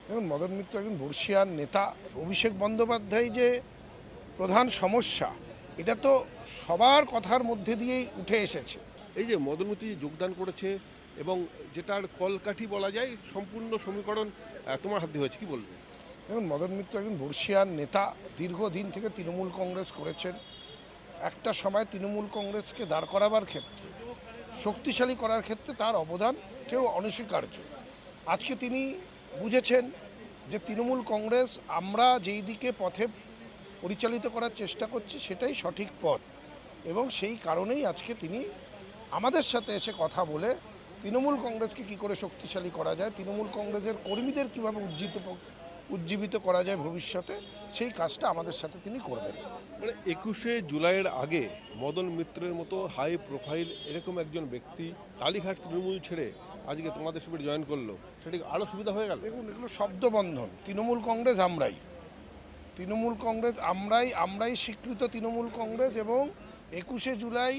দেখুন, মদন মিত্র একজন বর্ষিয়ান নেতা। অভিষেক বন্দ্যোপাধ্যায় যে প্রধান সমস্যা, এটা তো সবার কথার মধ্যে দিয়েই উঠে এসেছে। এই যে মদন মিত্র যোগদান করেছে এবং যেটার কলকাঠি বলা যায় সম্পূর্ণ সমীকরণ তোমার হাতে হয়েছে, কি বলবে? দেখুন, মদন মিত্র একজন বর্ষিয়ান নেতা, দীর্ঘদিন থেকে তৃণমূল কংগ্রেস করেছেন। একটা সময় তৃণমূল কংগ্রেসকে দাঁড় করাবার ক্ষেত্রে, শক্তিশালী করার ক্ষেত্রে তার অবদান কেউ অনস্বীকার্য। আজকে তিনি বুঝেছেন যে তৃণমূল কংগ্রেস আমরা যেই দিকে পথে পরিচালিত করার চেষ্টা করছি সেটাই সঠিক পথ, এবং সেই কারণেই আজকে তিনি আমাদের সাথে এসে কথা বলে তৃণমূল কংগ্রেসকে কী করে শক্তিশালী করা যায়, তৃণমূল কংগ্রেসের কর্মীদের কীভাবে উজ্জীবিত করা যায় ভবিষ্যতে, সেই কাজটা আমাদের সাথে তিনি করবেন। মানে 21শে জুলাইয়ের আগে মদন মিত্রের মতো হাই প্রোফাইল এরকম একজন ব্যক্তি কালীঘাট তৃণমূল ছেড়ে আজকে তোমাদের শিবির জয়েন করলো, সেটা আরও সুবিধা হয়ে গেল। দেখুন, এগুলো শব্দবন্ধন। তৃণমূল কংগ্রেস আমরাই, তৃণমূল কংগ্রেস আমরাই স্বীকৃত তৃণমূল কংগ্রেস, এবং 21শে জুলাই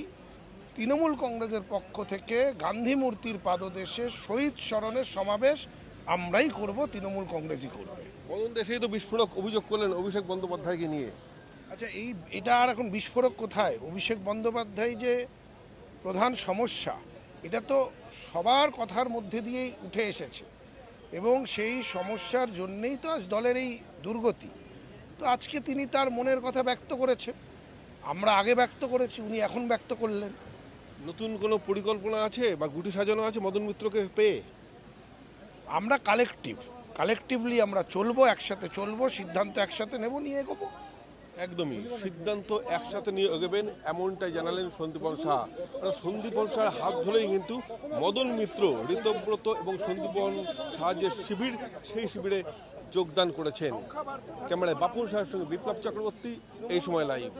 তৃণমূল কংগ্রেসের পক্ষ থেকে গান্ধী মূর্তির পাদদেশে শহীদ স্মরণের সমাবেশ আমরাই করব, তৃণমূল কংগ্রেসই করবে। মদন দেশেই তো বিস্ফোরক অভিযোগ করলেন অভিষেক বন্দ্যোপাধ্যায়কে নিয়ে। আচ্ছা, এটা আর এখন বিস্ফোরক কোথায়? অভিষেক বন্দ্যোপাধ্যায় যে প্রধান সমস্যা, এটা তো সবার কথার মধ্যে দিয়েই উঠে এসেছে, এবং সেই সমস্যার জন্যেই তো আজ দলের এই দুর্গতি। তো আজকে তিনি তার মনের কথা ব্যক্ত করেছে, আমরা আগে ব্যক্ত করেছি, উনি এখন ব্যক্ত করলেন। নতুন কোনো পরিকল্পনা আছে বা গুটি সাজানো আছে মদন মিত্রকে পেয়ে? আমরা কালেকটিভলি আমরা চলবো, একসাথে চলবো, সিদ্ধান্ত একসাথে নেব, নিয়ে এগোবো। একদমই সিদ্ধান্ত একসাথে নিয়ে এগোবেন এমনটাই জানালেন সন্দীপন শাহ। সন্দীপন শাহর হাত ধরেই কিন্তু মদন মিত্র, ঋতব্রত এবং সন্দীপন শাহ যে শিবির, সেই শিবিরে যোগদান করেছেন। ক্যামেরায় বাপুন শাহের সঙ্গে বিপ্লব চক্রবর্তী, এই সময় লাইভ।